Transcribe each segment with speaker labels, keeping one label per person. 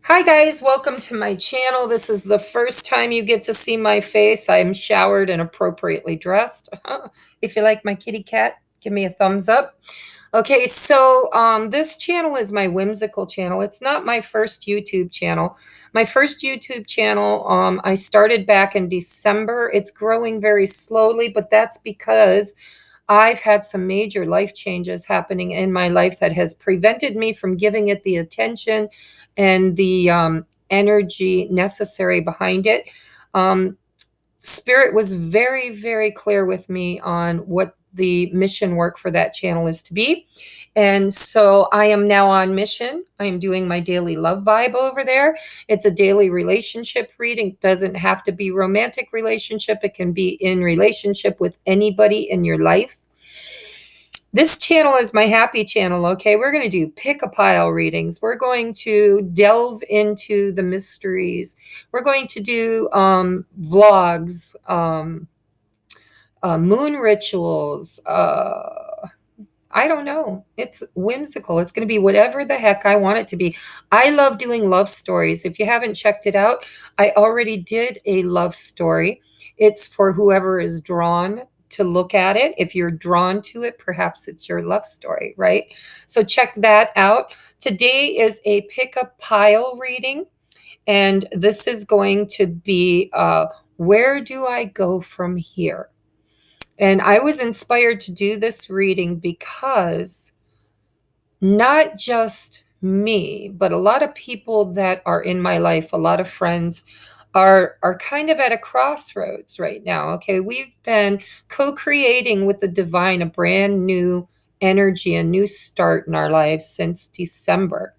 Speaker 1: Hi guys, welcome to my channel. This is the first time you get to see my face. I'm showered and appropriately dressed. If you like my kitty cat, give me a thumbs up. Okay, so this channel is my whimsical channel. It's not my first YouTube channel. My first YouTube channel, I started back in December. It's growing very slowly, but that's because I've had some major life changes happening in my life that has prevented me from giving it the attention and the energy necessary behind it. Um, Spirit was very, very clear with me on what the mission work for that channel is to be. And so I am now on mission. I am doing my daily love vibe over there. It's a daily relationship reading. It doesn't have to be romantic relationship. It can be in relationship with anybody in your life. This channel is my happy channel, okay? We're going to do pick-a-pile readings. We're going to delve into the mysteries. We're going to do vlogs, moon rituals. I don't know. It's whimsical. It's going to be whatever the heck I want it to be. I love doing love stories. If you haven't checked it out, I already did a love story. It's for whoever is drawn to look at it. If you're drawn to it, perhaps it's your love story, right? So check that out. Today is a pick-a-pile reading, and this is going to be where do I go from here? And I was inspired to do this reading because not just me, but a lot of people that are in my life, a lot of friends are kind of at a crossroads right now. Okay, we've been co-creating with the divine a brand new energy, a new start in our lives since December.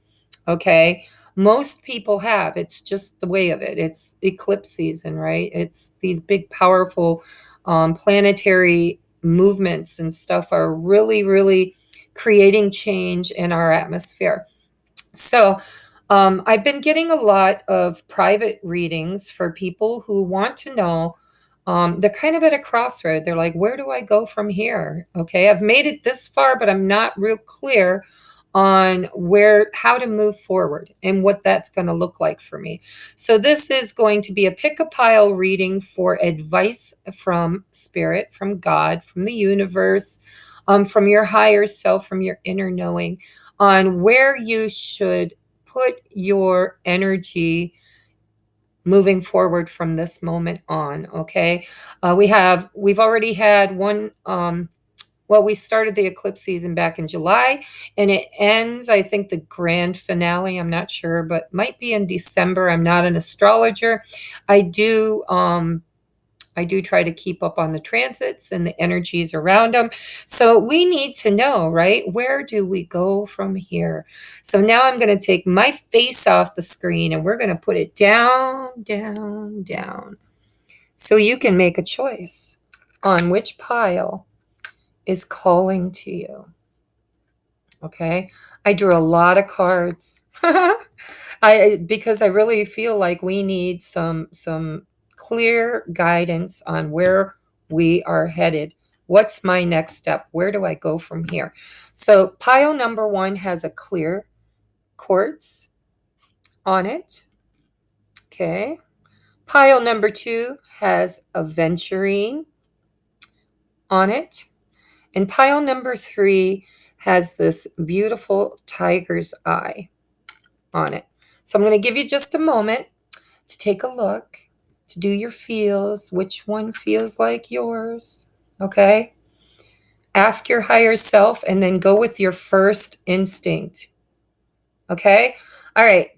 Speaker 1: Okay, most people have. It's just the way of it. It's eclipse season, right? It's these big, powerful planetary movements and stuff are really, really creating change in our atmosphere. So I've been getting a lot of private readings for people who want to know. They're kind of at a crossroad. They're like, where do I go from here? Okay, I've made it this far, but I'm not real clear on how to move forward and what that's going to look like for me. So this is going to be a pick-a-pile reading for advice from spirit, from God, from the universe, from your higher self, from your inner knowing, on where you should put your energy moving forward from this moment on. Okay, we've already had one. Well, we started the eclipse season back in July, and it ends, I think, the grand finale, I'm not sure, but might be in December. I'm not an astrologer. I do try to keep up on the transits and the energies around them. So we need to know, right? Where do we go from here? So now I'm going to take my face off the screen and we're going to put it down, down, down. So you can make a choice on which pile is calling to you. Okay, I drew a lot of cards because I really feel like we need some clear guidance on where we are headed. What's my next step? Where do I go from here? So pile number 1 has a clear quartz on it. Okay, pile number 2 has aventurine on it. And pile number 3 has this beautiful tiger's eye on it. So I'm going to give you just a moment to take a look, to do your feels, which one feels like yours, okay? Ask your higher self and then go with your first instinct, okay? All right,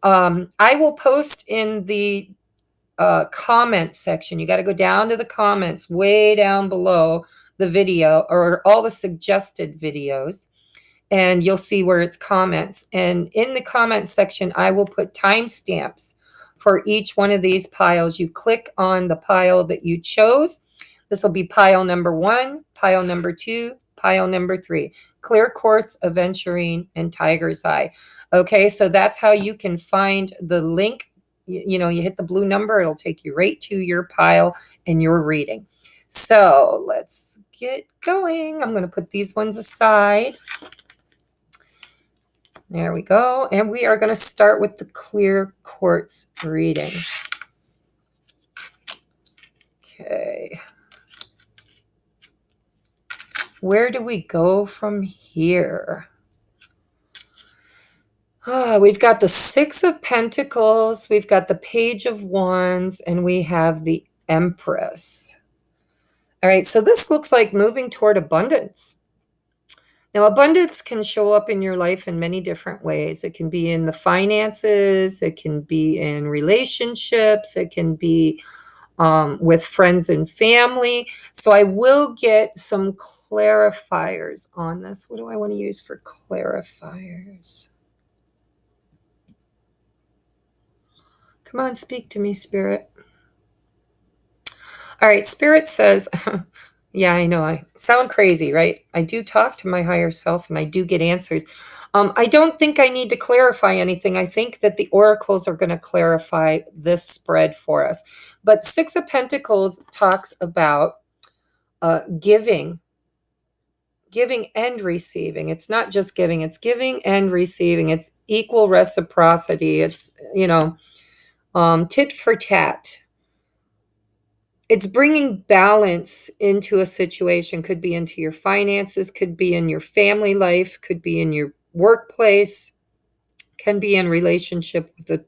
Speaker 1: I will post in the comment section. You got to go down to the comments way down below the video or all the suggested videos, and you'll see where it's comments. And in the comment section, I will put timestamps for each one of these piles. You click on the pile that you chose. This will be pile number 1, pile number 2, pile number 3. Clear quartz, aventurine, and tiger's eye. Okay, so that's how you can find the link. You know, you hit the blue number, it'll take you right to your pile and your reading. So let's get going. I'm going to put these ones aside. There we go. And we are going to start with the clear quartz reading. Okay. Where do we go from here? We've got the Six of Pentacles, we've got the Page of Wands, and we have the Empress. All right, so this looks like moving toward abundance. Now, abundance can show up in your life in many different ways. It can be in the finances, it can be in relationships, it can be with friends and family. So I will get some clarifiers on this. What do I want to use for clarifiers? Come on, speak to me, Spirit. All right, Spirit says, yeah, I know I sound crazy, right? I do talk to my higher self and I do get answers. I don't think I need to clarify anything. I think that the oracles are going to clarify this spread for us. But Six of Pentacles talks about giving and receiving. It's not just giving, it's giving and receiving. It's equal reciprocity. It's, tit for tat. It's bringing balance into a situation. Could be into your finances, could be in your family life, could be in your workplace, can be in relationship with the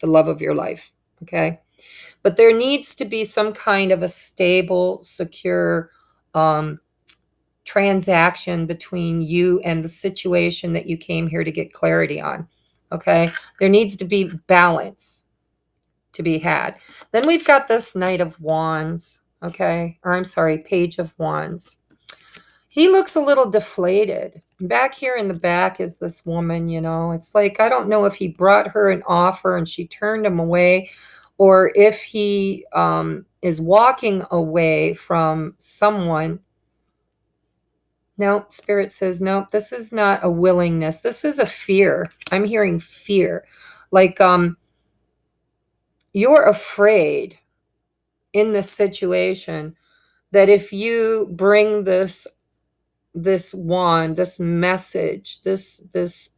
Speaker 1: love of your life. Okay. But there needs to be some kind of a stable, secure transaction between you and the situation that you came here to get clarity on. Okay. There needs to be balance to be had. Then we've got this Knight of Wands. Okay. Or I'm sorry, Page of Wands. He looks a little deflated. Back here in the back is this woman, it's like, I don't know if he brought her an offer and she turned him away, or if he is walking away from someone. No, Spirit says, no, this is not a willingness. This is a fear. I'm hearing fear. Like you're afraid in this situation that if you bring this wand, this message, this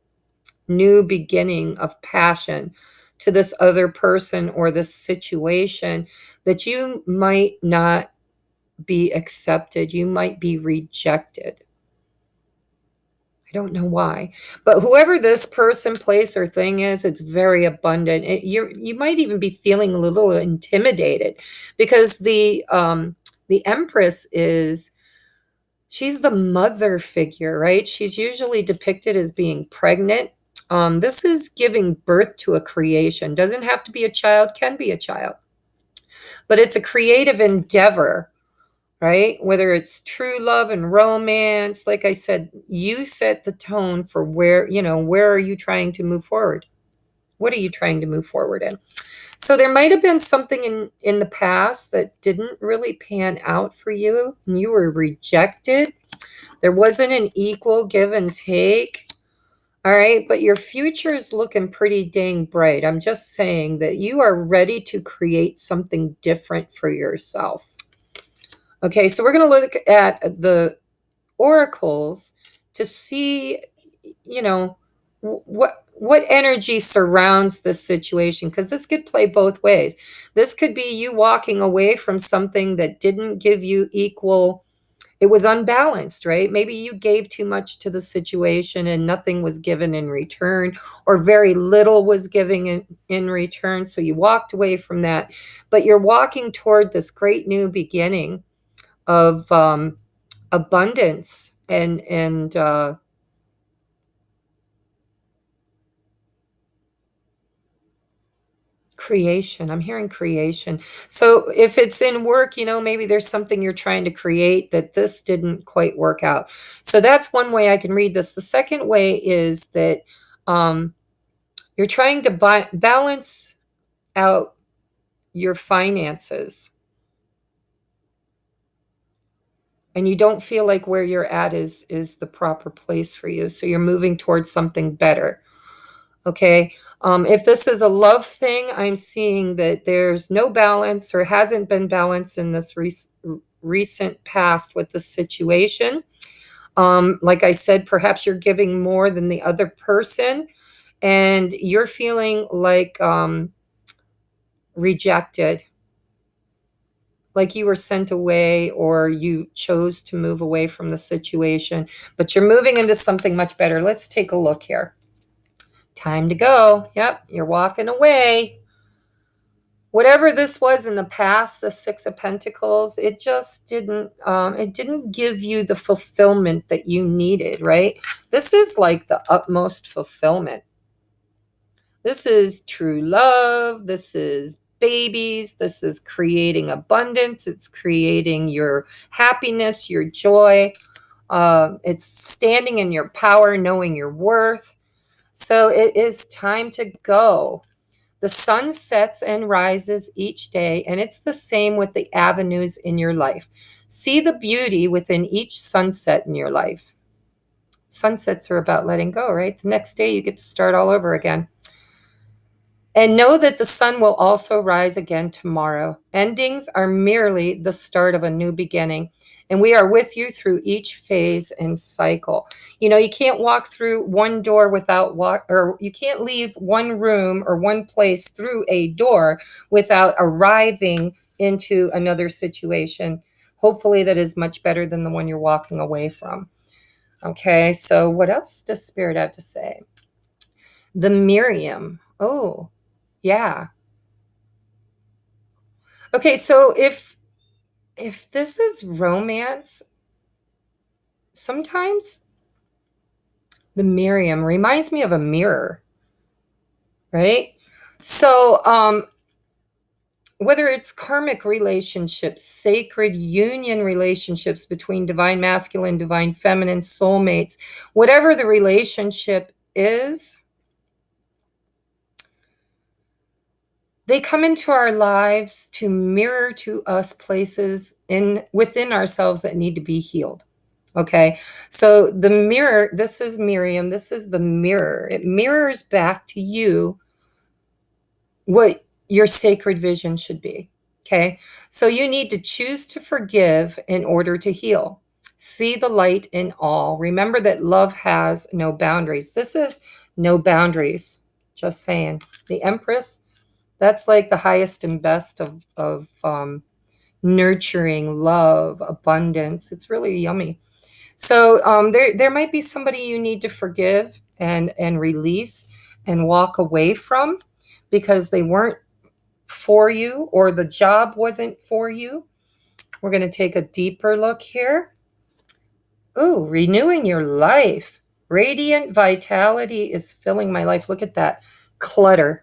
Speaker 1: new beginning of passion to this other person or this situation, that you might not be accepted. You might be rejected. I don't know why, but whoever this person, place, or thing is, it's very abundant. You might even be feeling a little intimidated because the Empress she's the mother figure, right? She's usually depicted as being pregnant. This is giving birth to a creation. Doesn't have to be a child, can be a child, but it's a creative endeavor. Right? Whether it's true love and romance, like I said, you set the tone for where are you trying to move forward? What are you trying to move forward in? So there might have been something in the past that didn't really pan out for you, and you were rejected. There wasn't an equal give and take. All right, but your future is looking pretty dang bright. I'm just saying that you are ready to create something different for yourself. Okay, so we're going to look at the oracles to see, what energy surrounds this situation, because this could play both ways. This could be you walking away from something that didn't give you equal. It was unbalanced, right? Maybe you gave too much to the situation and nothing was given in return, or very little was given in return. So you walked away from that, but you're walking toward this great new beginning of abundance and creation. I'm hearing creation. So if it's in work, maybe there's something you're trying to create that this didn't quite work out. So that's one way I can read this. The second way is that you're trying to balance out your finances, and you don't feel like where you're at is the proper place for you. So you're moving towards something better. Okay. If this is a love thing, I'm seeing that there's no balance or hasn't been balance in this recent past with the situation. Like I said, perhaps you're giving more than the other person, and you're feeling like rejected, like you were sent away or you chose to move away from the situation, but you're moving into something much better. Let's take a look here. Time to go. Yep, you're walking away. Whatever this was in the past, the Six of Pentacles, it just didn't give you the fulfillment that you needed, right? This is like the utmost fulfillment. This is true love. This is babies. This is creating abundance. It's creating your happiness, your joy. It's standing in your power, knowing your worth. So it is time to go. The sun sets and rises each day, and it's the same with the avenues in your life. See the beauty within each sunset in your life. Sunsets are about letting go, right? The next day you get to start all over again. And know that the sun will also rise again tomorrow. Endings are merely the start of a new beginning. And we are with you through each phase and cycle. You know, you can't walk through one door or you can't leave one room or one place through a door without arriving into another situation. Hopefully that is much better than the one you're walking away from. Okay, so what else does Spirit have to say? The Miriam. Oh, yeah. Okay, so if this is romance, sometimes the Miriam reminds me of a mirror, right? So whether it's karmic relationships, sacred union relationships between divine masculine, divine feminine, soulmates, whatever the relationship is, they come into our lives to mirror to us places within ourselves that need to be healed. Okay, so the mirror, this is Miriam, this is the mirror. It mirrors back to you what your sacred vision should be. Okay, so you need to choose to forgive in order to heal. See the light in all. Remember that love has no boundaries. This is no boundaries. Just saying. The Empress, that's like the highest and best of nurturing, love, abundance. It's really yummy. So there might be somebody you need to forgive and release and walk away from because they weren't for you or the job wasn't for you. We're going to take a deeper look here. Ooh, renewing your life. Radiant vitality is filling my life. Look at that. Clutter.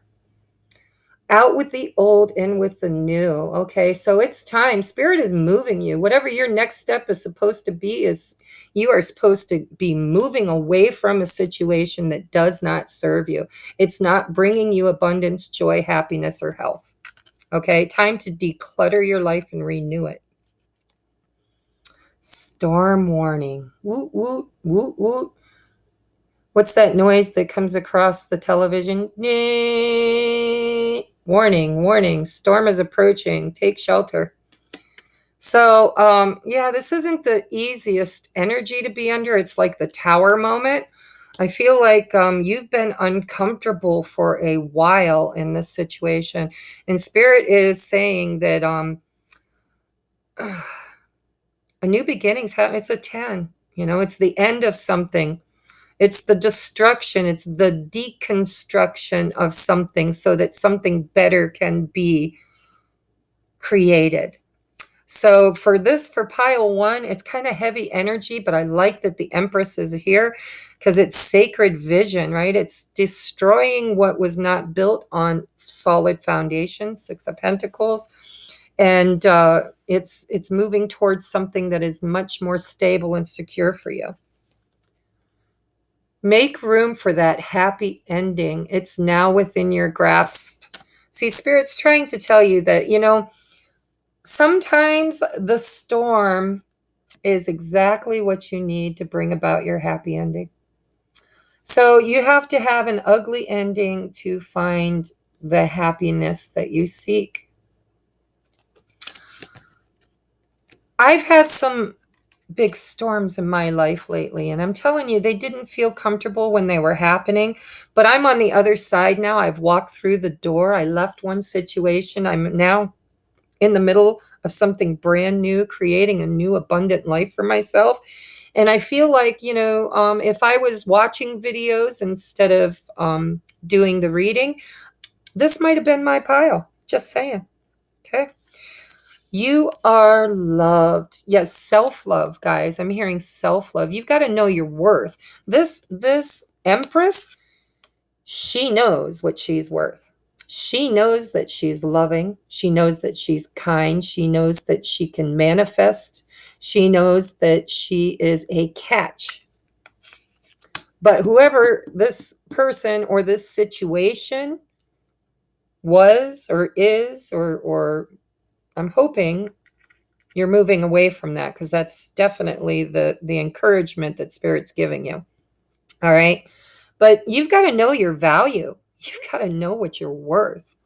Speaker 1: Out with the old, in with the new. Okay, so it's time. Spirit is moving you. Whatever your next step is supposed to be, is you are supposed to be moving away from a situation that does not serve you. It's not bringing you abundance, joy, happiness, or health. Okay, time to declutter your life and renew it. Storm warning. Woot, woot, woot, woot. What's that noise that comes across the television? Warning, warning, storm is approaching. Take shelter. So, yeah, this isn't the easiest energy to be under. It's like the tower moment. I feel like you've been uncomfortable for a while in this situation. And Spirit is saying that a new beginning's happening. It's a 10. You know, it's the end of something. It's the destruction. It's the deconstruction of something so that something better can be created. So for pile one, it's kind of heavy energy, but I like that the Empress is here because it's sacred vision, right? It's destroying what was not built on solid foundation, Six of Pentacles. And it's moving towards something that is much more stable and secure for you. Make room for that happy ending. It's now within your grasp. See, Spirit's trying to tell you that, you know, sometimes the storm is exactly what you need to bring about your happy ending. So you have to have an ugly ending to find the happiness that you seek. I've had some big storms in my life lately. And I'm telling you, they didn't feel comfortable when they were happening. But I'm on the other side now. I've walked through the door. I left one situation. I'm now in the middle of something brand new, creating a new abundant life for myself. And I feel like, if I was watching videos instead of doing the reading, this might have been my pile. Just saying. Okay. You are loved. Yes, self-love, guys. I'm hearing self-love. You've got to know your worth. This Empress, she knows what she's worth. She knows that she's loving. She knows that she's kind. She knows that she can manifest. She knows that she is a catch. But whoever this person or this situation was or is, or I'm hoping you're moving away from that, because that's definitely the encouragement that Spirit's giving you. All right. But you've got to know your value. You've got to know what you're worth.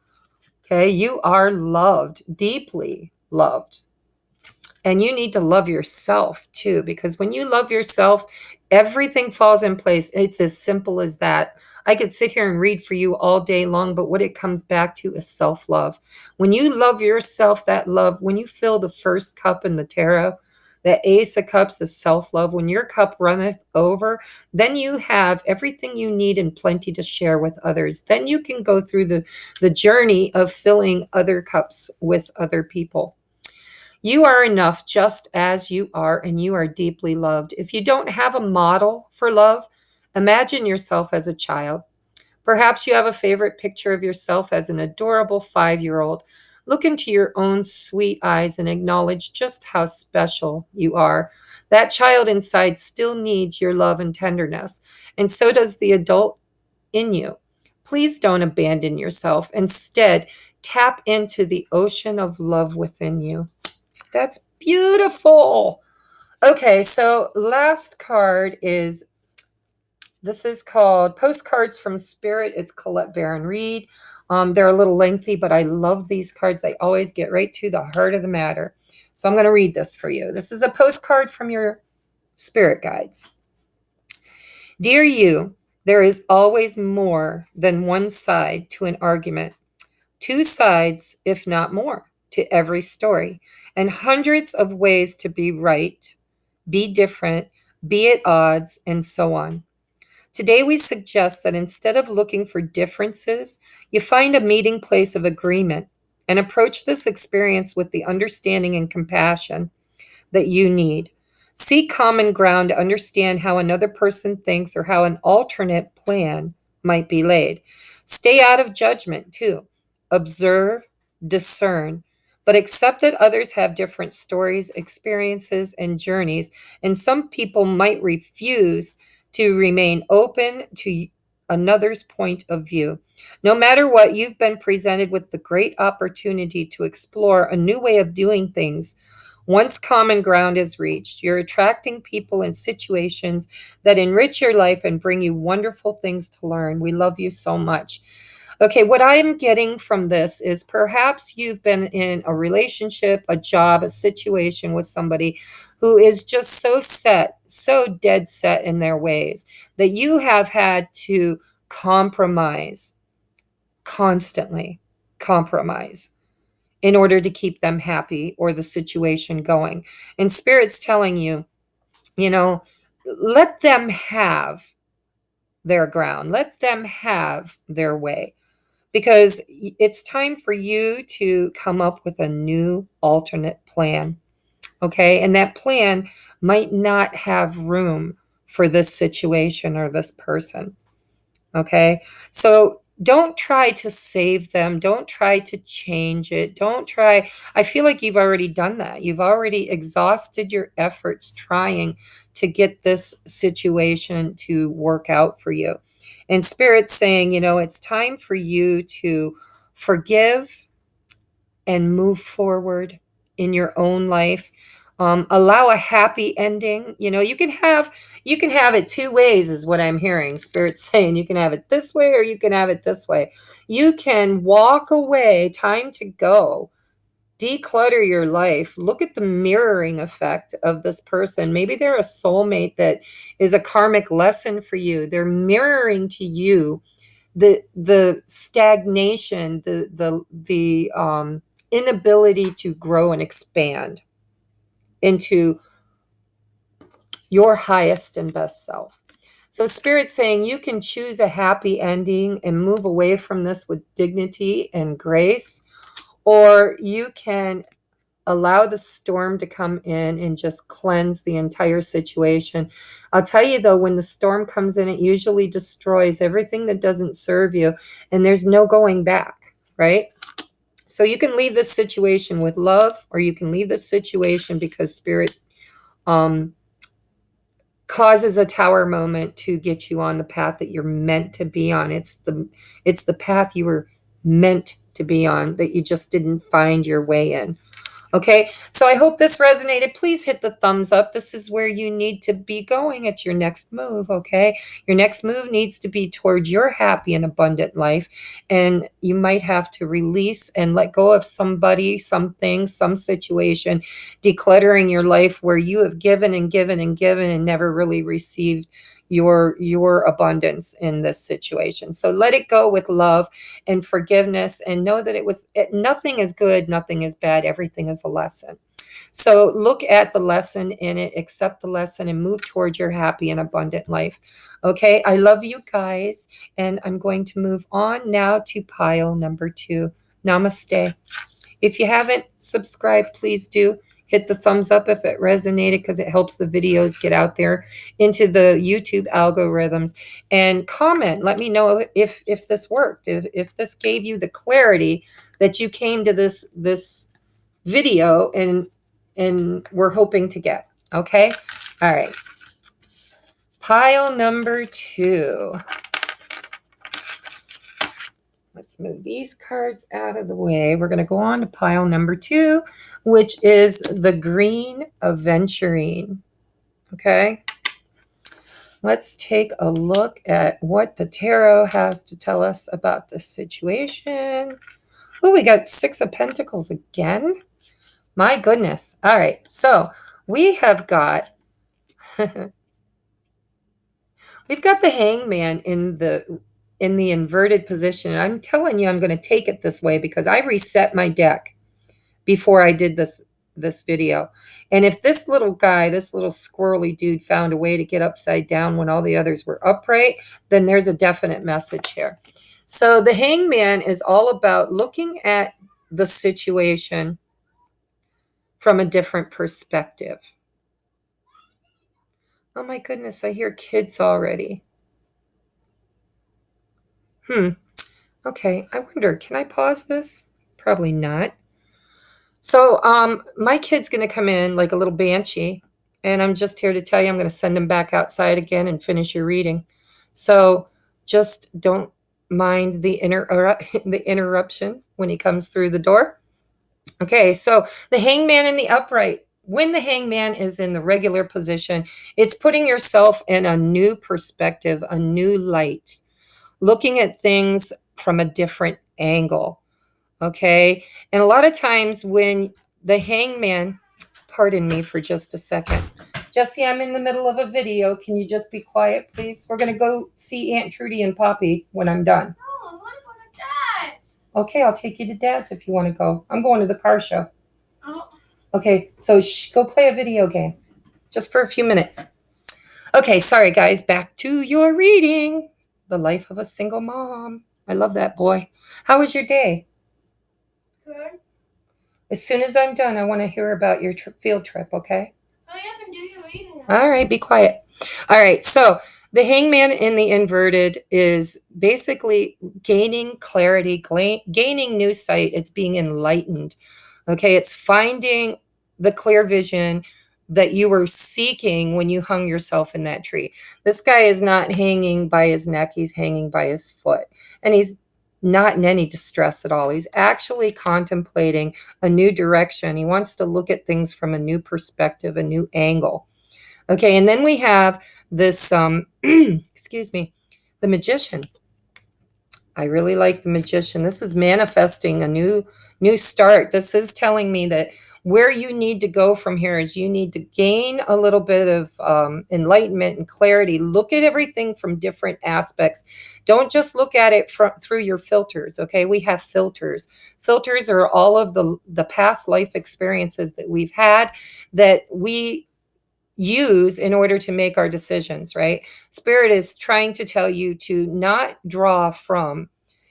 Speaker 1: Okay. You are loved, deeply loved. And you need to love yourself too, because when you love yourself, everything falls in place. It's as simple as that. I could sit here and read for you all day long, but what it comes back to is self-love. When you love yourself, that love, when you fill the first cup in the tarot, the Ace of Cups is self-love. When your cup runneth over, then you have everything you need and plenty to share with others. Then you can go through the journey of filling other cups with other people. You are enough just as you are, and you are deeply loved. If you don't have a model for love, imagine yourself as a child. Perhaps you have a favorite picture of yourself as an adorable 5-year-old. Look into your own sweet eyes and acknowledge just how special you are. That child inside still needs your love and tenderness, and so does the adult in you. Please don't abandon yourself. Instead, tap into the ocean of love within you. That's beautiful. Okay, so last card is, this is called Postcards from Spirit. It's Colette Baron Reed. They're a little lengthy, but I love these cards. They always get right to the heart of the matter. So I'm going to read this for you. This is a postcard from your spirit guides. Dear you, there is always more than one side to an argument. 2 sides, if not more, to every story, and hundreds of ways to be right, be different, be at odds, and so on. Today, we suggest that instead of looking for differences, you find a meeting place of agreement and approach this experience with the understanding and compassion that you need. Seek common ground to understand how another person thinks or how an alternate plan might be laid. Stay out of judgment, too. Observe, discern, but accept that others have different stories, experiences, and journeys, and some people might refuse to remain open to another's point of view. No matter what, you've been presented with the great opportunity to explore a new way of doing things. Once common ground is reached, you're attracting people and situations that enrich your life and bring you wonderful things to learn. We love you so much. Okay, what I'm getting from this is perhaps you've been in a relationship, a job, a situation with somebody who is just so set, so dead set in their ways that you have had to compromise, constantly compromise in order to keep them happy or the situation going. And Spirit's telling you, let them have their ground, let them have their way. Because it's time for you to come up with a new alternate plan, okay? And that plan might not have room for this situation or this person, okay? So don't try to save them. Don't try to change it. Don't try. I feel like you've already done that. You've already exhausted your efforts trying to get this situation to work out for you. And Spirit's saying, it's time for you to forgive and move forward in your own life. Allow a happy ending. You can have it 2 ways, is what I'm hearing. Spirit's saying you can have it this way or you can have it this way. You can walk away, time to go, declutter your life. Look at the mirroring effect of this person. Maybe they're a soulmate that is a karmic lesson for you. They're mirroring to you the stagnation, the inability to grow and expand into your highest and best self. So Spirit's saying you can choose a happy ending and move away from this with dignity and grace, or you can allow the storm to come in and just cleanse the entire situation. I'll tell you though, when the storm comes in, it usually destroys everything that doesn't serve you, and there's no going back, right? So you can leave this situation with love, or you can leave this situation because Spirit causes a tower moment to get you on the path that you're meant to be on. It's the path you were meant to be on that you just didn't find your way in. Okay, so I hope this resonated. Please hit the thumbs up. This is where you need to be going. It's your next move, okay? Your next move needs to be towards your happy and abundant life. And you might have to release and let go of somebody, something, some situation, decluttering your life where you have given and given and given and never really received your abundance in this situation. So let it go with love and forgiveness, and know that nothing is good, nothing is bad, everything is a lesson. So look at the lesson in it, accept the lesson, and move towards your happy and abundant life. Okay, I love you guys, and I'm going to move on now to pile number 2. Namaste. If you haven't subscribed, please do. Hit the thumbs up if it resonated, because it helps the videos get out there into the YouTube algorithms. And comment. Let me know if this worked, if this gave you the clarity that you came to this video and we're hoping to get. Okay? All right. Pile number 2. Let's move these cards out of the way. We're going to go on to pile number 2, which is the Green Aventurine. Okay. Let's take a look at what the tarot has to tell us about this situation. Oh, we got 6 of Pentacles again. My goodness. All right. So we have got, we've got the Hangman in the inverted position. And I'm telling you, I'm going to take it this way because I reset my deck before I did this video. And if this little guy, this little squirrely dude, found a way to get upside down when all the others were upright, then there's a definite message here. So the Hangman is all about looking at the situation from a different perspective. Oh my goodness, I hear kids already. Okay, I wonder, can I pause this? Probably not. So my kid's going to come in like a little banshee, and I'm just here to tell you I'm going to send him back outside again and finish your reading. So just don't mind the interruption when he comes through the door. Okay, so the Hangman in the upright. When the Hangman is in the regular position, it's putting yourself in a new perspective, a new light, looking at things from a different angle. Okay. And a lot of times when the Hangman, pardon me for just a second. Jesse, I'm in the middle of a video. Can you just be quiet, please? We're going to go see Aunt Trudy and Poppy when I'm done.
Speaker 2: No, I want to go to Dad's.
Speaker 1: Okay, I'll take you to Dad's if you want to go. I'm going to the car show.
Speaker 2: Oh.
Speaker 1: Okay, so go play a video game just for a few minutes. Okay, sorry, guys. Back to your reading. The Life of a Single Mom. I love that, boy. How was your day?
Speaker 2: Good.
Speaker 1: As soon as I'm done, I want to hear about your field trip, okay?
Speaker 2: Hurry up and do your reading.
Speaker 1: All right, be quiet. All right, so the Hangman in the inverted is basically gaining clarity, gaining new sight. It's being enlightened, okay? It's finding the clear vision that you were seeking when you hung yourself in that tree. This guy is not hanging by his neck. He's hanging by his foot, and he's not in any distress at all. He's actually contemplating a new direction. He wants to look at things from a new perspective, a new angle. Okay, and then we have this, excuse me, the Magician. I really like the Magician. This is manifesting a new start. This is telling me that where you need to go from here is you need to gain a little bit of enlightenment and clarity. Look at everything from different aspects. Don't just look at it through your filters. Okay, we have filters. Filters are all of the past life experiences that we've had that we use in order to make our decisions, right? Spirit is trying to tell you to not draw from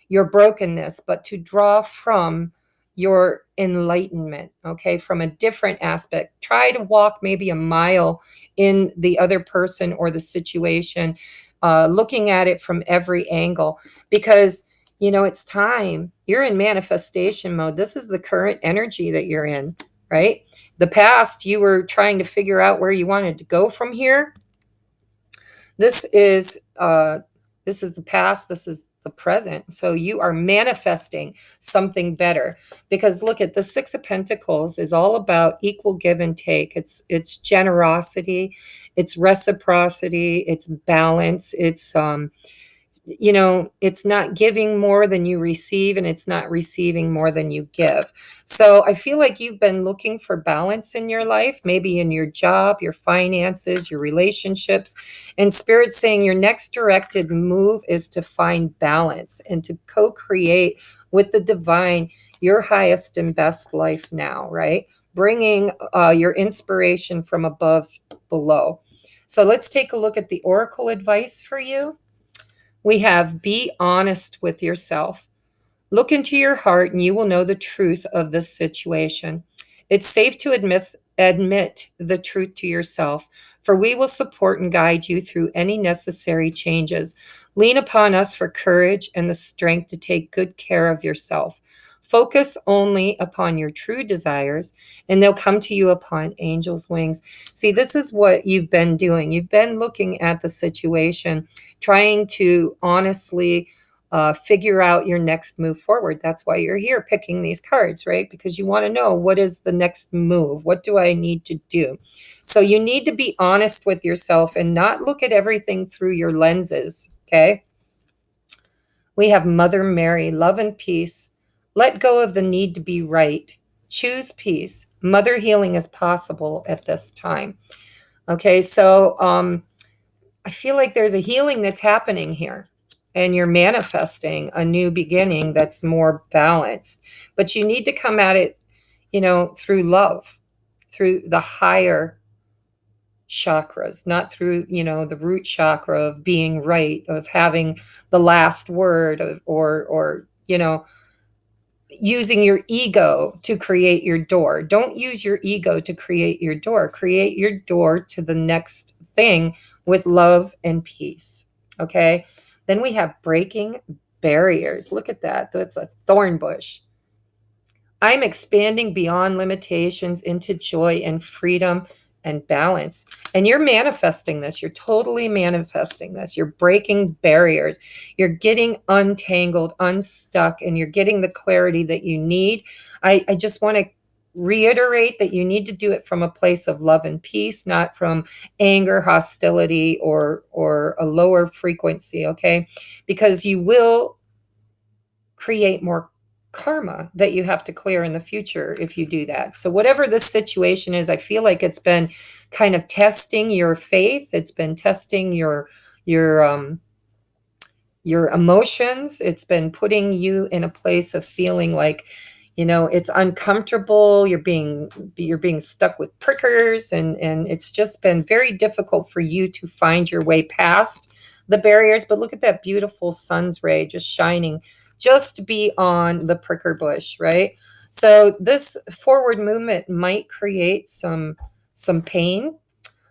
Speaker 1: your brokenness, but to draw from your enlightenment, okay, from a different aspect. Try to walk maybe a mile in the other person or the situation, looking at it from every angle, because it's time. You're in manifestation mode. This is the current energy that you're in, right? The past, you were trying to figure out where you wanted to go from here. This is the past. This is the present. So you are manifesting something better, because look at the Six of Pentacles is all about equal give and take. It's generosity, it's reciprocity, it's balance, it's not giving more than you receive, and it's not receiving more than you give. So I feel like you've been looking for balance in your life, maybe in your job, your finances, your relationships, and Spirit's saying your next directed move is to find balance and to co-create with the divine your highest and best life now, right? Bringing your inspiration from above below. So let's take a look at the oracle advice for you. We have be honest with yourself. Look into your heart and you will know the truth of this situation. It's safe to admit the truth to yourself, for we will support and guide you through any necessary changes. Lean upon us for courage and the strength to take good care of yourself. Focus only upon your true desires, and they'll come to you upon angels' wings. See, this is what you've been doing. You've been looking at the situation, trying to honestly figure out your next move forward. That's why you're here picking these cards, right? Because you want to know, what is the next move? What do I need to do? So you need to be honest with yourself and not look at everything through your lenses, okay? We have Mother Mary, love and peace. Let go of the need to be right. Choose peace. Mother healing is possible at this time. Okay, so I feel like there's a healing that's happening here, and you're manifesting a new beginning that's more balanced. But you need to come at it, through love, through the higher chakras, not through, the root chakra of being right, of having the last word, or using your ego to create your door. Don't use your ego to create your door. Create your door to the next thing with love and peace. Okay. Then we have breaking barriers. Look at that. That's a thorn bush. I'm expanding beyond limitations into joy and freedom and balance. And you're manifesting this. You're totally manifesting this. You're breaking barriers. You're getting untangled, unstuck, and you're getting the clarity that you need. I just want to reiterate that you need to do it from a place of love and peace, not from anger, hostility, or a lower frequency, okay? Because you will create more karma that you have to clear in the future if you do that. So whatever this situation is, I feel like it's been kind of testing your faith. It's been testing your emotions. It's been putting you in a place of feeling like, it's uncomfortable. You're being stuck with prickers, and it's just been very difficult for you to find your way past the barriers. But look at that beautiful sun's ray just shining just beyond the pricker bush, right? So this forward movement might create some pain,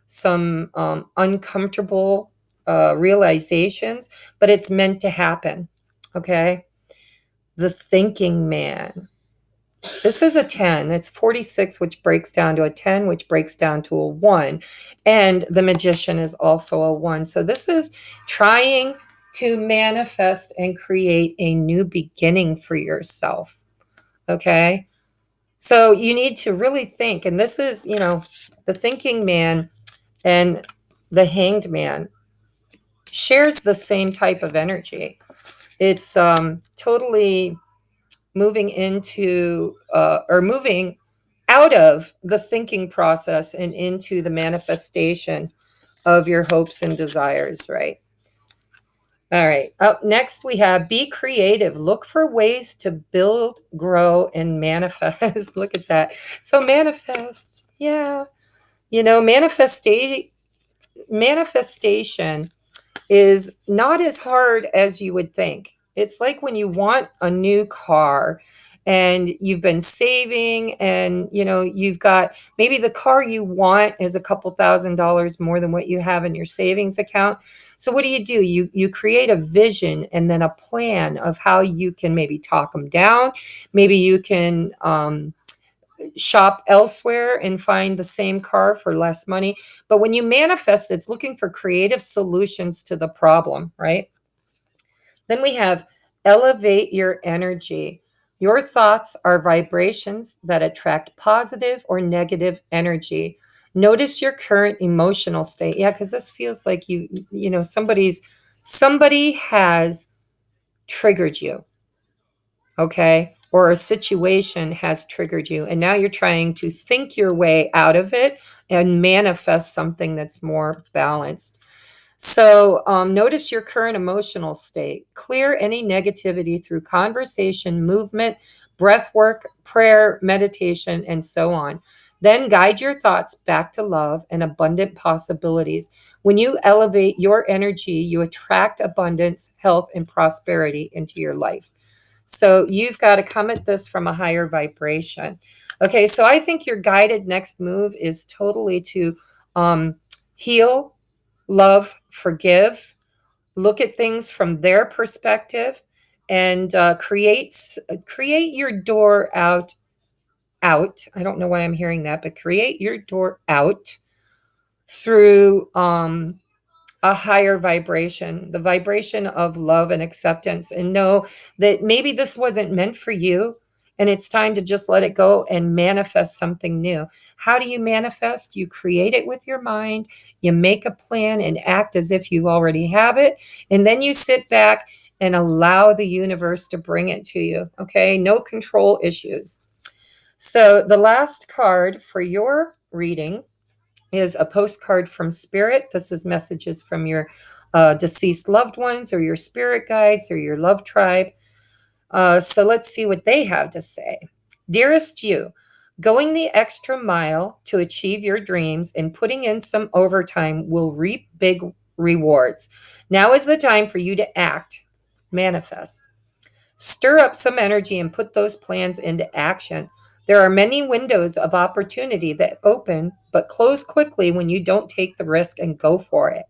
Speaker 1: some uncomfortable realizations, but it's meant to happen, okay? The thinking man. This is a 10. It's 46, which breaks down to a 10, which breaks down to a 1. And the magician is also a 1. So this is trying to manifest and create a new beginning for yourself. Okay? So you need to really think. And this is, the thinking man and the hanged man shares the same type of energy. It's totally moving into or moving out of the thinking process and into the manifestation of your hopes and desires, right? All right. Up next, we have be creative. Look for ways to build, grow, and manifest. Look at that. So, manifest. Yeah. You know, manifestation is not as hard as you would think. It's like when you want a new car and you've been saving and you've got maybe the car you want is a couple $1,000s more than what you have in your savings account. So what do? You create a vision and then a plan of how you can maybe talk them down. Maybe you can shop elsewhere and find the same car for less money. But when you manifest, it's looking for creative solutions to the problem, right? Then we have elevate your energy. Your thoughts are vibrations that attract positive or negative energy. Notice your current emotional state. Yeah, because this feels like somebody has triggered you, okay? Or a situation has triggered you, and now you're trying to think your way out of it and manifest something that's more balanced. So notice your current emotional state. Clear any negativity through conversation, movement, breath work, prayer, meditation, and so on. Then guide your thoughts back to love and abundant possibilities. When you elevate your energy, you attract abundance, health, and prosperity into your life. So you've got to come at this from a higher vibration. Okay, so I think your guided next move is totally to heal, love, forgive, look at things from their perspective, and create your door out. I don't know why I'm hearing that, but create your door out through a higher vibration, the vibration of love and acceptance, and know that maybe this wasn't meant for you. And it's time to just let it go and manifest something new. How do you manifest? You create it with your mind, you make a plan and act as if you already have it. And then you sit back and allow the universe to bring it to you. Okay. No control issues. So the last card for your reading is a postcard from spirit. This is messages from your deceased loved ones or your spirit guides or your love tribe. So let's see what they have to say. Dearest you, going the extra mile to achieve your dreams and putting in some overtime will reap big rewards. Now is the time for you to act, manifest. Stir up some energy and put those plans into action. There are many windows of opportunity that open but close quickly when you don't take the risk and go for it.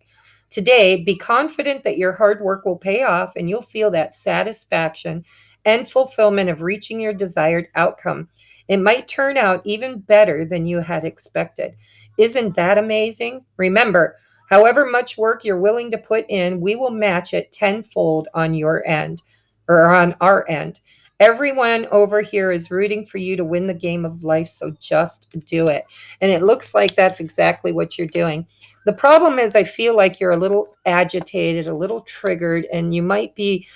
Speaker 1: Today, be confident that your hard work will pay off and you'll feel that satisfaction and fulfillment of reaching your desired outcome. It might turn out even better than you had expected. Isn't that amazing? Remember, however much work you're willing to put in, we will match it tenfold on your end or on our end. Everyone over here is rooting for you to win the game of life, so just do it. And it looks like that's exactly what you're doing. The problem is, I feel like you're a little agitated, a little triggered, and you might be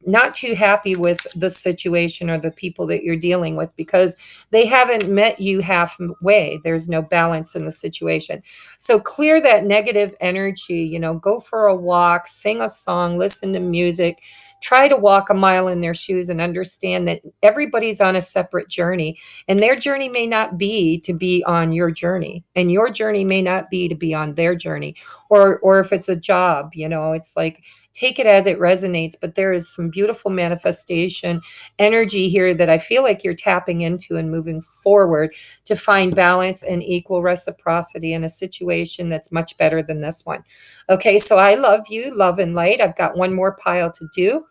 Speaker 1: not too happy with the situation or the people that you're dealing with because they haven't met you halfway. There's no balance in the situation. So clear that negative energy, go for a walk, sing a song, listen to music, try to walk a mile in their shoes and understand that everybody's on a separate journey, and their journey may not be to be on your journey, and your journey may not be to be on their journey. Or if it's a job, it's like, take it as it resonates. But there is some beautiful manifestation energy here that I feel like you're tapping into and moving forward to find balance and equal reciprocity in a situation that's much better than this one. Okay, so I love you, love and light. I've got one more pile to do.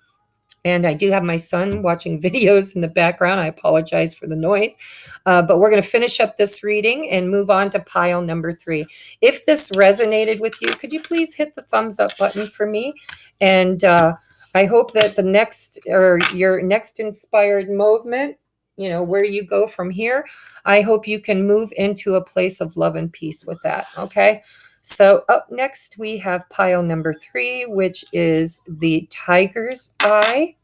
Speaker 1: And I do have my son watching videos in the background. I apologize for the noise. But we're going to finish up this reading and move on to pile number 3. If this resonated with you, could you please hit the thumbs up button for me? And I hope that your next inspired movement, where you go from here, I hope you can move into a place of love and peace with that. Okay. So up next, we have pile number 3, which is the tiger's eye.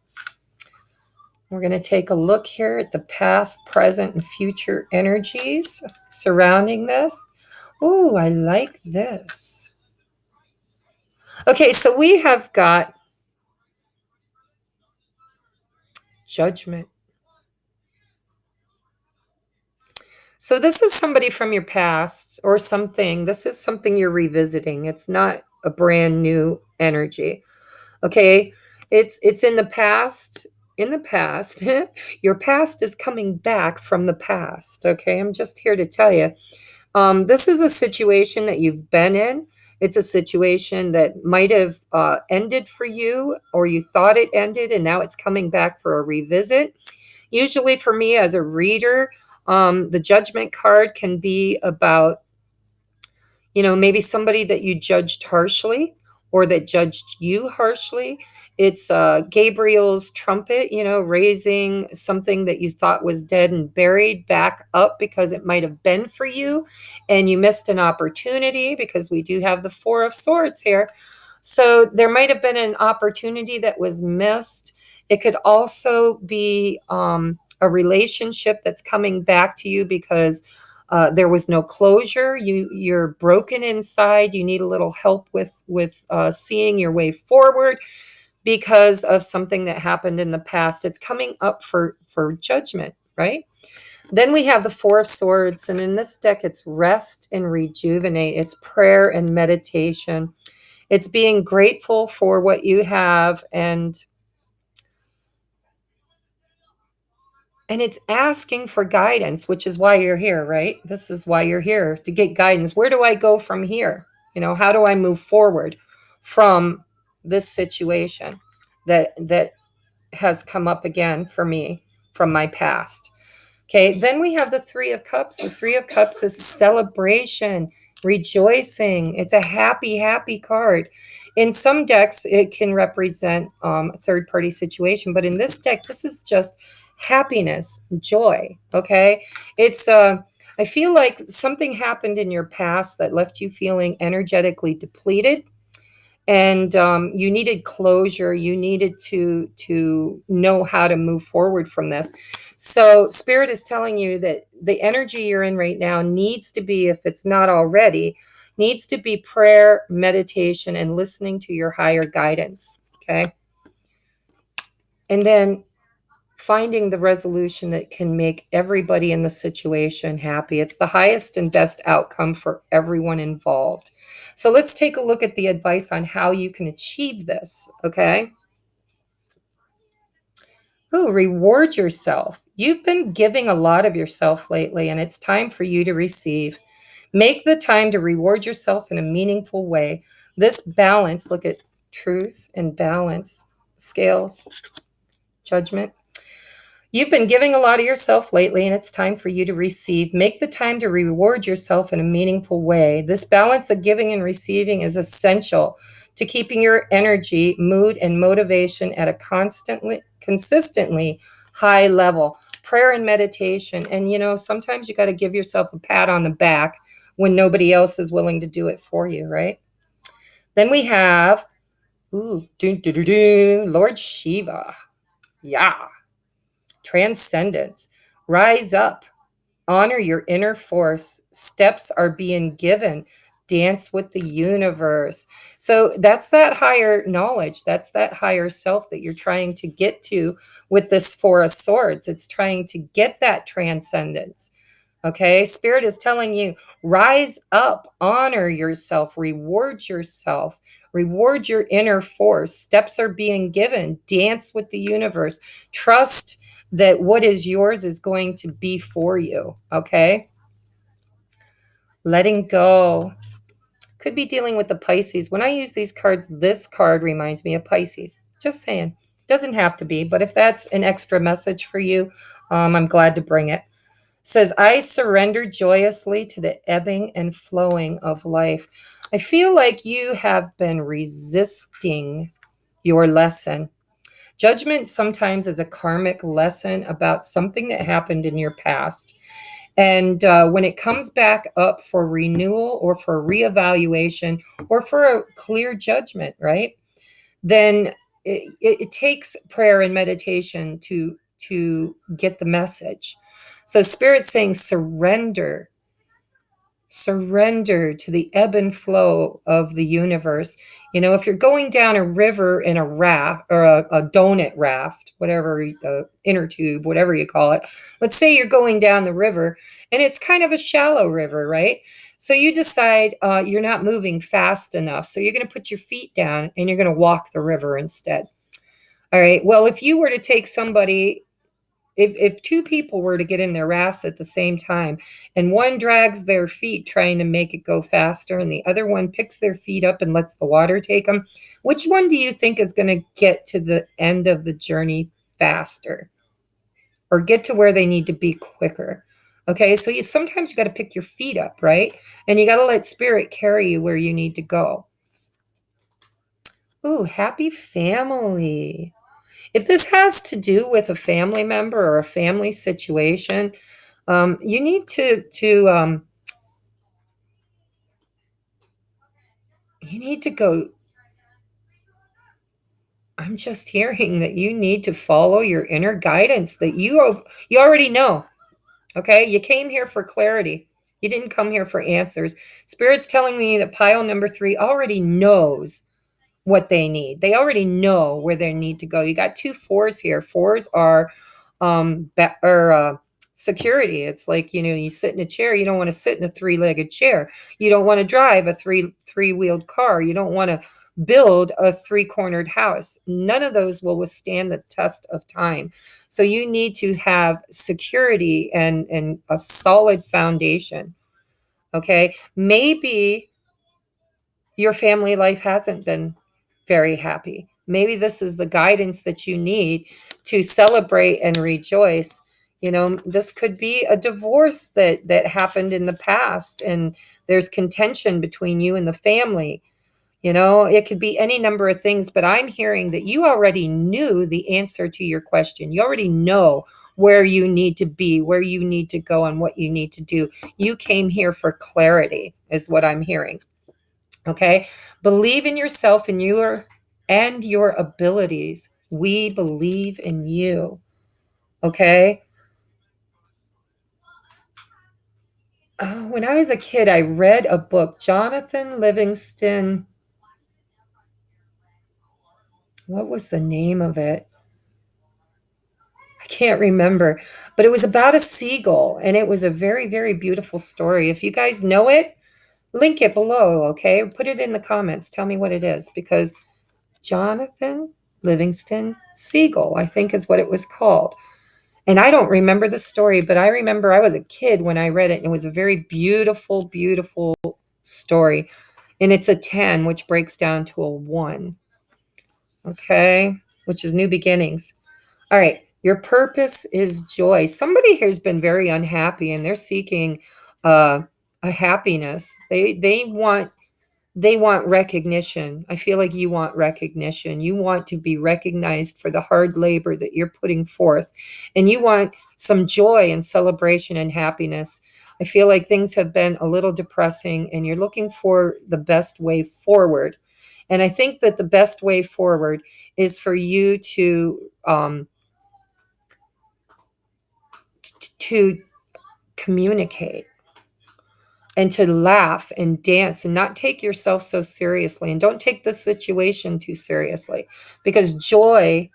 Speaker 1: We're going to take a look here at the past, present, and future energies surrounding this. Ooh, I like this. Okay, so we have got judgment. So this is somebody from your past or something. This is something you're revisiting. It's not a brand new energy. Okay? It's in the past. In the past, your past is coming back from the past. Okay? I'm just here to tell you. This is a situation that you've been in. It's a situation that might have ended for you, or you thought it ended, and now it's coming back for a revisit. Usually, for me as a reader, the judgment card can be about, maybe somebody that you judged harshly or that judged you harshly. It's Gabriel's trumpet, raising something that you thought was dead and buried back up because it might have been for you and you missed an opportunity, because we do have the Four of Swords here. So there might have been an opportunity that was missed. It could also be a relationship that's coming back to you because there was no closure. You're broken inside. You need a little help with seeing your way forward because of something that happened in the past. It's coming up for judgment, right? Then we have the Four of Swords, and in this deck, it's rest and rejuvenate. It's prayer and meditation. It's being grateful for what you have, and it's asking for guidance, which is why you're here, right? This is why you're here, to get guidance. Where do I go from here? How do I move forward from this situation that has come up again for me from my past? Okay, then we have the Three of Cups. The Three of Cups is celebration, rejoicing. It's a happy, happy card. In some decks, it can represent a third-party situation, but in this deck, this is just happiness, joy, okay? It's I feel like something happened in your past that left you feeling energetically depleted, and you needed closure. You needed to know how to move forward from this. So Spirit is telling you that the energy you're in right now needs to be, if it's not already, needs to be prayer, meditation, and listening to your higher guidance. Okay. And then finding the resolution that can make everybody in the situation happy. It's the highest and best outcome for everyone involved. So let's take a look at the advice on how you can achieve this, okay? Ooh, reward yourself. You've been giving a lot of yourself lately, and it's time for you to receive. Make the time to reward yourself in a meaningful way. This balance, look at truth and balance, scales, judgment. You've been giving a lot of yourself lately, and it's time for you to receive. Make the time to reward yourself in a meaningful way. This balance of giving and receiving is essential to keeping your energy, mood, and motivation at a consistently high level. Prayer and meditation. And sometimes you got to give yourself a pat on the back when nobody else is willing to do it for you, right? Then we have, Lord Shiva. Yeah. Transcendence. Rise up. Honor your inner force. Steps are being given. Dance with the universe. So that's that higher knowledge. That's that higher self that you're trying to get to with this Four of Swords. It's trying to get that transcendence. Okay, Spirit is telling you, rise up, honor yourself, reward yourself, reward your inner force. Steps are being given. Dance with the universe. Trust that what is yours is going to be for you. Okay, letting go. Could be dealing with the Pisces. When I use these cards, this card reminds me of Pisces. Just saying. Doesn't have to be, but if that's an extra message for you, I'm glad to bring it. Says, I surrender joyously to the ebbing and flowing of life. I feel like you have been resisting your lesson. Judgment sometimes is a karmic lesson about something that happened in your past. And when it comes back up for renewal or for reevaluation or for a clear judgment, right? Then it takes prayer and meditation to get the message. So Spirit's saying surrender to the ebb and flow of the universe. If you're going down a river in a raft or a donut raft, whatever, inner tube, whatever you call it, let's say you're going down the river and it's kind of a shallow river, right? So you decide you're not moving fast enough. So you're going to put your feet down and you're going to walk the river instead. All right. Well, if you were to take somebody, if two people were to get in their rafts at the same time and one drags their feet trying to make it go faster and the other one picks their feet up and lets the water take them, which one do you think is going to get to the end of the journey faster or get to where they need to be quicker? Okay, so sometimes you got to pick your feet up, right? And you got to let Spirit carry you where you need to go. Ooh, happy family. If this has to do with a family member or a family situation, you need to you need to go. I'm just hearing that you need to follow your inner guidance that you already know. Okay, you came here for clarity. You didn't come here for answers. Spirit's telling me that pile number 3 already knows what they need. They already know where they need to go. You got 2 4s here. 4s are security. It's like, you sit in a chair. You don't want to sit in a 3-legged chair. You don't want to drive a three-wheeled car. You don't want to build a 3-cornered house. None of those will withstand the test of time. So you need to have security and a solid foundation. Okay, maybe your family life hasn't been very happy. Maybe this is the guidance that you need to celebrate and rejoice. This could be a divorce that happened in the past and there's contention between you and the family. It could be any number of things, but I'm hearing that you already knew the answer to your question. You already know where you need to be, where you need to go, and what you need to do. You came here for clarity, is what I'm hearing. Okay? Believe in yourself and your abilities. We believe in you. Okay? When I was a kid, I read a book, Jonathan Livingston. What was the name of it? I can't remember, but it was about a seagull and it was a very, very beautiful story. If you guys know it, link it below, okay? Put it in the comments. Tell me what it is, because Jonathan Livingston Seagull, I think is what it was called. And I don't remember the story, but I remember I was a kid when I read it, and it was a very beautiful, beautiful story. And it's a 10, which breaks down to a 1. Okay? Which is new beginnings. All right. Your purpose is joy. Somebody here has been very unhappy and they're seeking a happiness. They want recognition. I feel like you want recognition. You want to be recognized for the hard labor that you're putting forth. And you want some joy and celebration and happiness. I feel like things have been a little depressing and you're looking for the best way forward. And I think that the best way forward is for you to communicate and to laugh and dance and not take yourself so seriously, and don't take the situation too seriously, because joy,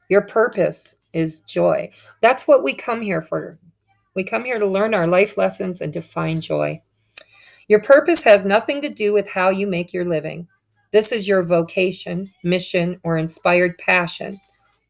Speaker 1: your purpose is joy. That's what we come here for. We come here to learn our life lessons and to find joy. Your purpose has nothing to do with how you make your living. This is your vocation, mission, or inspired passion.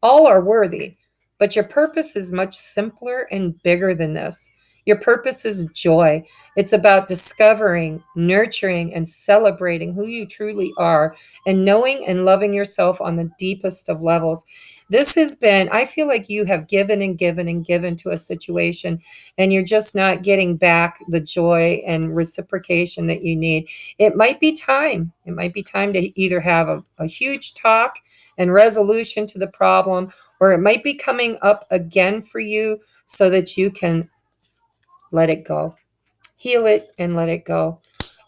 Speaker 1: All are worthy, but your purpose is much simpler and bigger than this. Your purpose is joy. It's about discovering, nurturing, and celebrating who you truly are and knowing and loving yourself on the deepest of levels. This has been, I feel like you have given and given and given to a situation, and you're just not getting back the joy and reciprocation that you need. It might be time. It might be time to either have a huge talk and resolution to the problem, or it might be coming up again for you so that you can let it go. Heal it and let it go.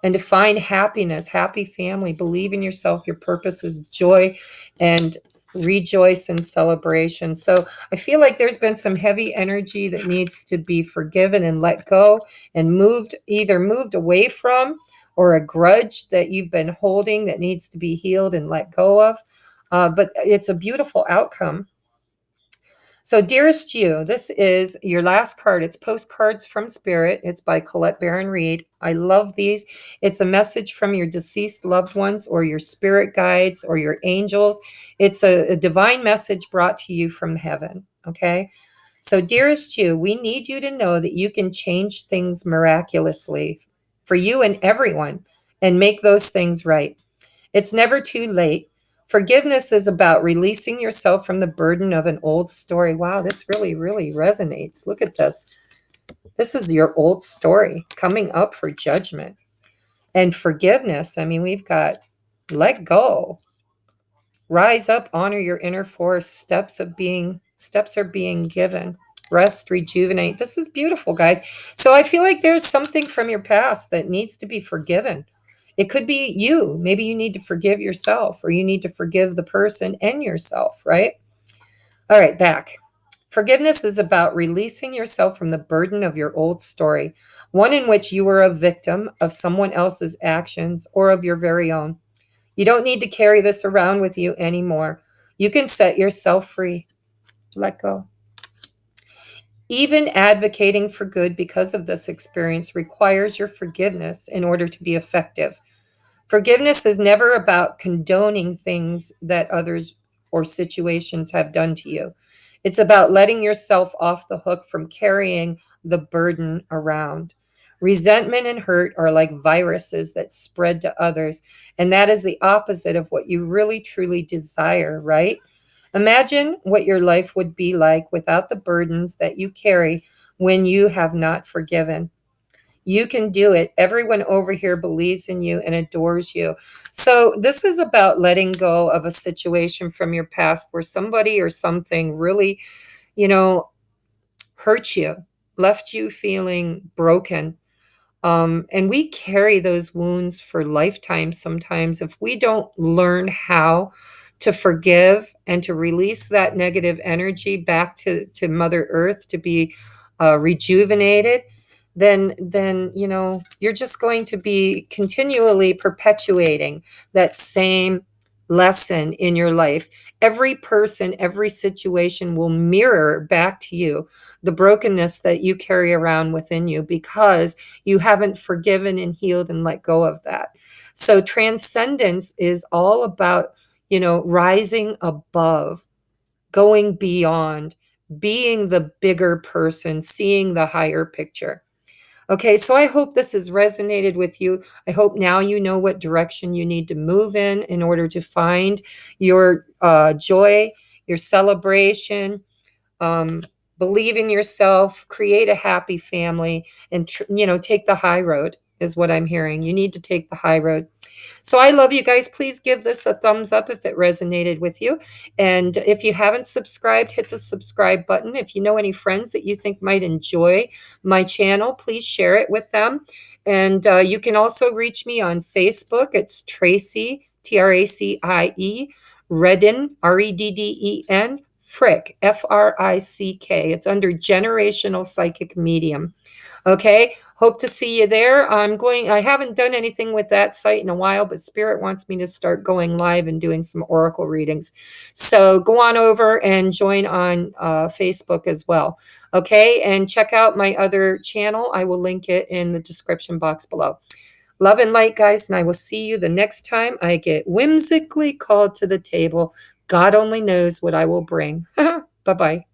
Speaker 1: And to find happiness, happy family, believe in yourself. Your purpose is joy, and rejoice in celebration. So I feel like there's been some heavy energy that needs to be forgiven and let go and moved, either moved away from, or a grudge that you've been holding that needs to be healed and let go of. But it's a beautiful outcome. So, dearest you, this is your last card. It's Postcards from Spirit. It's by Colette Baron Reed. I love these. It's a message from your deceased loved ones or your spirit guides or your angels. It's a divine message brought to you from heaven. Okay. So, dearest you, we need you to know that you can change things miraculously for you and everyone and make those things right. It's never too late. Forgiveness is about releasing yourself from the burden of an old story. Wow, this really, really resonates. Look at this. This is your old story coming up for judgment. And forgiveness, I mean, we've got let go, rise up, honor your inner force, steps are being given. Rest, rejuvenate. This is beautiful, guys. So I feel like there's something from your past that needs to be forgiven. It could be you. Maybe you need to forgive yourself, or you need to forgive the person and yourself, right? All right, back. Forgiveness is about releasing yourself from the burden of your old story, one in which you were a victim of someone else's actions or of your very own. You don't need to carry this around with you anymore. You can set yourself free. Let go. Even advocating for good because of this experience requires your forgiveness in order to be effective. Forgiveness is never about condoning things that others or situations have done to you. It's about letting yourself off the hook from carrying the burden around. Resentment and hurt are like viruses that spread to others, and that is the opposite of what you really truly desire, right? Imagine what your life would be like without the burdens that you carry when you have not forgiven. You can do it. Everyone over here believes in you and adores you. So, this is about letting go of a situation from your past where somebody or something really, you know, hurt you, left you feeling broken. And we carry those wounds for lifetimes sometimes if we don't learn how to forgive and to release that negative energy back to Mother Earth to be rejuvenated. Then you're just going to be continually perpetuating that same lesson in your life. Every person, every situation will mirror back to you the brokenness that you carry around within you because you haven't forgiven and healed and let go of that. So transcendence is all about, rising above, going beyond, being the bigger person, seeing the higher picture. Okay, so I hope this has resonated with you. I hope now you know what direction you need to move in order to find your joy, your celebration. Um, Believe in yourself, create a happy family, and take the high road is what I'm hearing. You need to take the high road. So I love you guys. Please give this a thumbs up if it resonated with you. And if you haven't subscribed, hit the subscribe button. If you know any friends that you think might enjoy my channel, please share it with them. And you can also reach me on Facebook. It's Tracie, Tracie, Redden, Redden, Frick, Frick. It's under Generational Psychic Medium. Okay, hope to see you there. I haven't done anything with that site in a while, but Spirit wants me to start going live and doing some oracle readings. So go on over and join on Facebook as well. Okay, and check out my other channel. I will link it in the description box below. Love and light, guys, and I will see you the next time I get whimsically called to the table. God only knows what I will bring. Bye-bye.